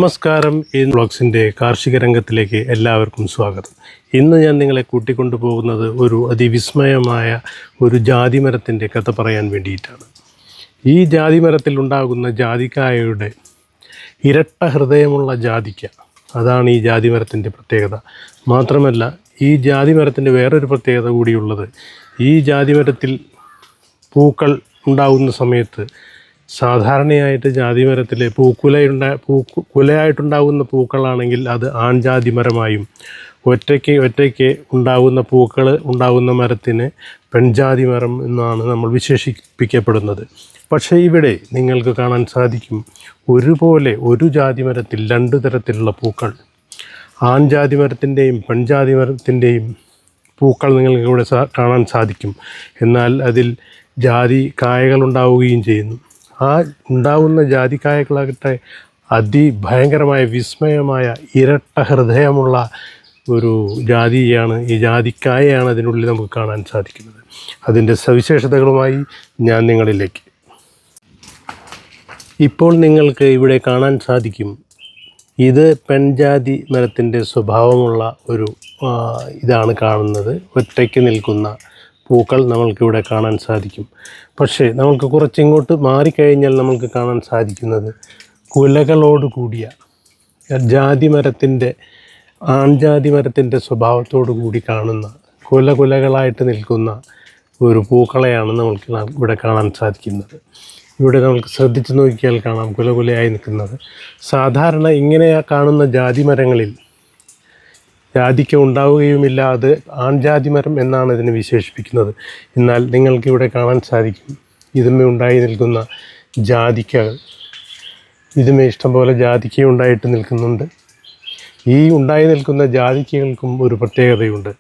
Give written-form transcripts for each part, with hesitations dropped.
നമസ്കാരം. ഈ വ്ളോഗ്സിൻ്റെ കാർഷിക രംഗത്തിലേക്ക് എല്ലാവർക്കും സ്വാഗതം. ഇന്ന് ഞാൻ നിങ്ങളെ കൂട്ടിക്കൊണ്ടു പോകുന്നത് ഒരു അതിവിസ്മയമായ ഒരു ജാതിമരത്തിൻ്റെ കഥ പറയാൻ വേണ്ടിയിട്ടാണ്. ഈ ജാതിമരത്തിൽ ഉണ്ടാകുന്ന ജാതിക്കായയുടെ ഇരട്ട ഹൃദയമുള്ള ജാതിക്ക, അതാണ് ഈ ജാതിമരത്തിൻ്റെ പ്രത്യേകത. മാത്രമല്ല, ഈ ജാതിമരത്തിൻ്റെ വേറൊരു പ്രത്യേകത കൂടിയുള്ളത്, ഈ ജാതിമരത്തിൽ പൂക്കൾ ഉണ്ടാകുന്ന സമയത്ത് സാധാരണയായിട്ട് ജാതിമരത്തിലെ കുലയായിട്ടുണ്ടാകുന്ന പൂക്കളാണെങ്കിൽ അത് ആൺജാതിമരമായും, ഒറ്റയ്ക്ക് ഉണ്ടാകുന്ന പൂക്കൾ ഉണ്ടാകുന്ന മരത്തിന് പെൺജാതിമരം എന്നാണ് നമ്മൾ വിശേഷിപ്പിക്കപ്പെടുന്നത്. പക്ഷേ ഇവിടെ നിങ്ങൾക്ക് കാണാൻ സാധിക്കും, ഒരുപോലെ ഒരു ജാതിമരത്തിൽ രണ്ട് തരത്തിലുള്ള പൂക്കൾ, ആൺജാതിമരത്തിൻ്റെയും പെൺജാതിമരത്തിൻ്റെയും പൂക്കൾ നിങ്ങൾക്ക് ഇവിടെ കാണാൻ സാധിക്കും. എന്നാൽ അതിൽ ജാതിക്കായകൾ ഉണ്ടാവുകയും ചെയ്യുന്നു. ആ ഉണ്ടാവുന്ന ജാതിക്കായകളാകട്ടെ അതിഭയങ്കരമായ വിസ്മയമായ ഇരട്ട ഹൃദയമുള്ള ഒരു ജാതിയാണ്. ഈ ജാതിക്കായയാണ് അതിനുള്ളിൽ നമുക്ക് കാണാൻ സാധിക്കുന്നത്. അതിൻ്റെ സവിശേഷതകളുമായി ഞാൻ നിങ്ങളിലേക്ക്. ഇപ്പോൾ നിങ്ങൾക്ക് ഇവിടെ കാണാൻ സാധിക്കും, ഇത് പെൺജാതി മരത്തിൻ്റെ സ്വഭാവമുള്ള ഒരു ഇതാണ് കാണുന്നത്. ഒറ്റയ്ക്ക് നിൽക്കുന്ന പൂക്കൾ നമ്മൾക്കിവിടെ കാണാൻ സാധിക്കും. പക്ഷേ നമുക്ക് കുറച്ചിങ്ങോട്ട് മാറിക്കഴിഞ്ഞാൽ നമുക്ക് കാണാൻ സാധിക്കുന്നത് കുലകളോട് കൂടിയ ജാതിമരത്തിൻ്റെ ആൺജാതിമരത്തിൻ്റെ സ്വഭാവത്തോടു കൂടി കാണുന്ന കുലകളായിട്ട് നിൽക്കുന്ന ഒരു പൂക്കളെയാണ് നമ്മൾക്ക് ഇവിടെ കാണാൻ സാധിക്കുന്നത്. ഇവിടെ നമുക്ക് ശ്രദ്ധിച്ച് നോക്കിയാൽ കാണാം കുലയായി നിൽക്കുന്നത്. സാധാരണ ഇങ്ങനെ കാണുന്ന ജാതിമരങ്ങളിൽ ജാതിക്ക ഉണ്ടാവുകയുമില്ല. അത് ആൺജാതിമരം എന്നാണ് ഇതിനെ വിശേഷിപ്പിക്കുന്നത്. എന്നാൽ നിങ്ങൾക്കിവിടെ കാണാൻ സാധിക്കും, ഇതുമേ ഉണ്ടായി നിൽക്കുന്ന ജാതിക്കകൾ. ഇതുമേ ഇഷ്ടംപോലെ ജാതിക്ക ഉണ്ടായിട്ട് നിൽക്കുന്നുണ്ട്. ഈ ഉണ്ടായി നിൽക്കുന്ന ജാതിക്കകൾക്കും ഒരു പ്രത്യേകതയുണ്ട്.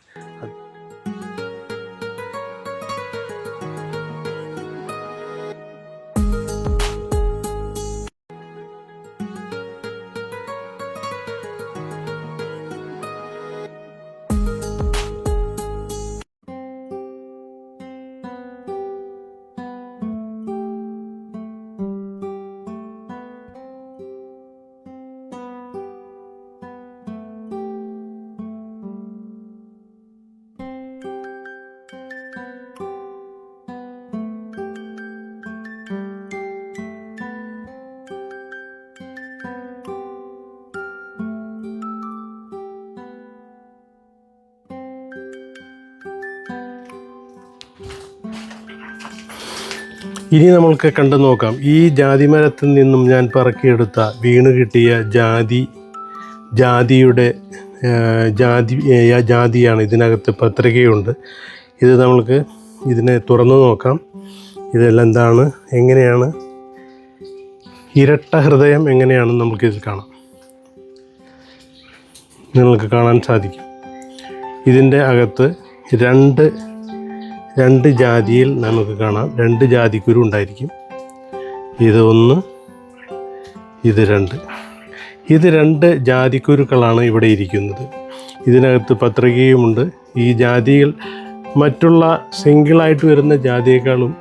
ഇനി നമ്മൾക്ക് കണ്ടു നോക്കാം, ഈ ജാതിമരത്തിൽ നിന്നും ഞാൻ പറക്കിയെടുത്ത വീണ് കിട്ടിയ ജാതിയാണ്. ഇതിനകത്ത് പത്രികയുണ്ട്. ഇത് നമ്മൾക്ക് ഇതിനെ തുറന്നു നോക്കാം. ഇതെല്ലാം എന്താണ്, എങ്ങനെയാണ് ഇരട്ട ഹൃദയം എങ്ങനെയാണെന്ന് നമുക്കിതിൽ കാണാം. നിങ്ങൾക്ക് കാണാൻ സാധിക്കും, ഇതിൻ്റെ അകത്ത് രണ്ട് ജാതിയിൽ നമുക്ക് കാണാം. രണ്ട് ജാതിക്കുരു ഉണ്ടായിരിക്കും. ഇത് ഒന്ന്, ഇത് രണ്ട് ജാതിക്കുരുക്കളാണ് ഇവിടെ ഇരിക്കുന്നത്. ഇതിനകത്ത് പത്രികയുമുണ്ട്. ഈ ജാതികൾ മറ്റുള്ള സിംഗിളായിട്ട് വരുന്ന ജാതിയേക്കാളും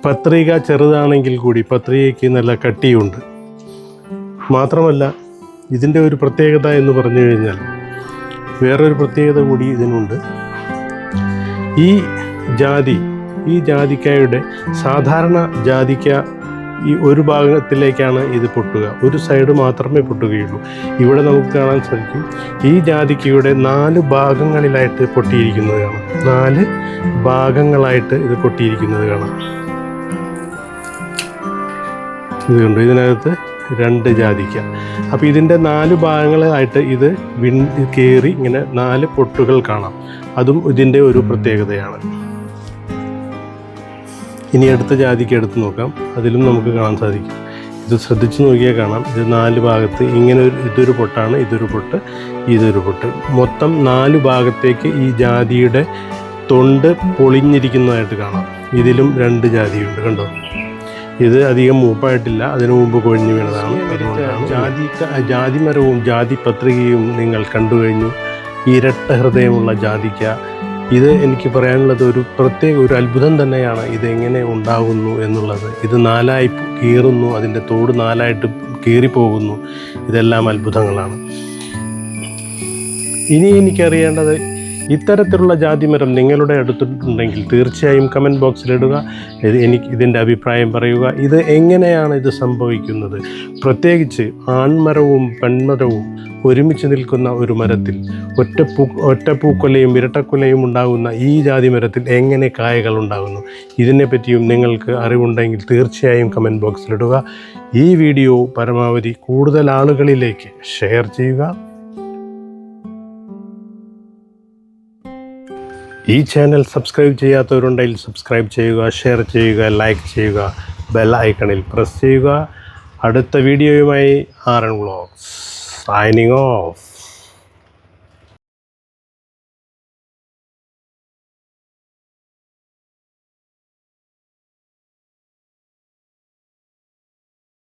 പത്രിക ചെറുതാണെങ്കിൽ കൂടി പത്രികയ്ക്ക് നല്ല കട്ടിയുണ്ട്. മാത്രമല്ല, ഇതിൻ്റെ ഒരു പ്രത്യേകത എന്ന് പറഞ്ഞു കഴിഞ്ഞാൽ വേറൊരു പ്രത്യേകത കൂടി ഇതിനുണ്ട്. ഈ ജാതിക്കായുടെ സാധാരണ ജാതിക്ക ഈ ഒരു ഭാഗത്തിലേക്കാണ് ഇത് പൊട്ടുക, ഒരു സൈഡ് മാത്രമേ പൊട്ടുകയുള്ളൂ. ഇവിടെ നമുക്ക് കാണാൻ സാധിക്കും, ഈ ജാതിക്കയുടെ 4 ഭാഗങ്ങളിലായിട്ട് പൊട്ടിയിരിക്കുന്നത് കാണാം. 4 ഭാഗങ്ങളായിട്ട് ഇത് പൊട്ടിയിരിക്കുന്നത് കാണാം. ഇതുകൊണ്ട് ഇതിനകത്ത് 2 ജാതിക്ക. അപ്പോൾ ഇതിൻ്റെ 4 ഭാഗങ്ങളായിട്ട് ഇത് കയറി ഇങ്ങനെ 4 പൊട്ടുകൾ കാണാം. അതും ഇതിൻ്റെ ഒരു പ്രത്യേകതയാണ്. ഇനി അടുത്ത ജാതിക്ക എടുത്ത് നോക്കാം. അതിലും നമുക്ക് കാണാൻ സാധിക്കും, ഇത് ശ്രദ്ധിച്ച് നോക്കിയാൽ കാണാം, ഇത് 4 ഭാഗത്ത് ഇങ്ങനെ ഇതൊരു പൊട്ടാണ്, ഇതൊരു പൊട്ട്. മൊത്തം 4 ഭാഗത്തേക്ക് ഈ ജാതിയുടെ തൊണ്ട് പൊളിഞ്ഞിരിക്കുന്നതായിട്ട് കാണാം. ഇതിലും 2 ജാതിയുണ്ട്, കണ്ടോ. ഇത് അധികം മൂപ്പായിട്ടില്ല, അതിനു മുമ്പ് കൊഴിഞ്ഞു വീണതാണ്. അതുകൊണ്ടാണ് ജാതിമരവും ജാതിപത്രികയും നിങ്ങൾ കണ്ടു കഴിഞ്ഞു. ഇരട്ട ഹൃദയമുള്ള ജാതിക്ക ഇത് എനിക്ക് പറയാനുള്ളത് ഒരു പ്രത്യേക ഒരു അത്ഭുതം തന്നെയാണ്. ഇതെങ്ങനെ ഉണ്ടാകുന്നു എന്നുള്ളത്. ഇത് നാലായി കീറുന്നു, അതിൻ്റെ തോട് നാലായിട്ട് കീറിപ്പോകുന്നു. ഇതെല്ലാം അത്ഭുതങ്ങളാണ്. ഇനി എനിക്കറിയേണ്ടത്, ഇത്തരത്തിലുള്ള ജാതിമരം നിങ്ങളുടെ അടുത്തുണ്ടെങ്കിൽ തീർച്ചയായും കമൻറ്റ് ബോക്സിലിടുക. ഇതിൻ്റെ അഭിപ്രായം പറയുക. ഇത് എങ്ങനെയാണ് ഇത് സംഭവിക്കുന്നത്? പ്രത്യേകിച്ച് ആൺമരവും പെൺമരവും ഒരുമിച്ച് നിൽക്കുന്ന ഒരു മരത്തിൽ ഒറ്റപ്പൂക്കൊലയും ഇരട്ടക്കൊലയും ഉണ്ടാകുന്ന ഈ ജാതിമരത്തിൽ എങ്ങനെ കായകൾ ഉണ്ടാകുന്നു? ഇതിനെപ്പറ്റിയും നിങ്ങൾക്ക് അറിവുണ്ടെങ്കിൽ തീർച്ചയായും കമൻറ്റ് ബോക്സിലിടുക. ഈ വീഡിയോ പരമാവധി കൂടുതൽ ആളുകളിലേക്ക് ഷെയർ ചെയ്യുക. ഈ ചാനൽ സബ്സ്ക്രൈബ് ചെയ്യാത്തവരുണ്ടെങ്കിൽ സബ്സ്ക്രൈബ് ചെയ്യുക, ഷെയർ ചെയ്യുക, ലൈക്ക് ചെയ്യുക, ബെൽ ഐക്കണിൽ പ്രസ് ചെയ്യുക. അടുത്ത വീഡിയോയുമായി R N vlogs signing of.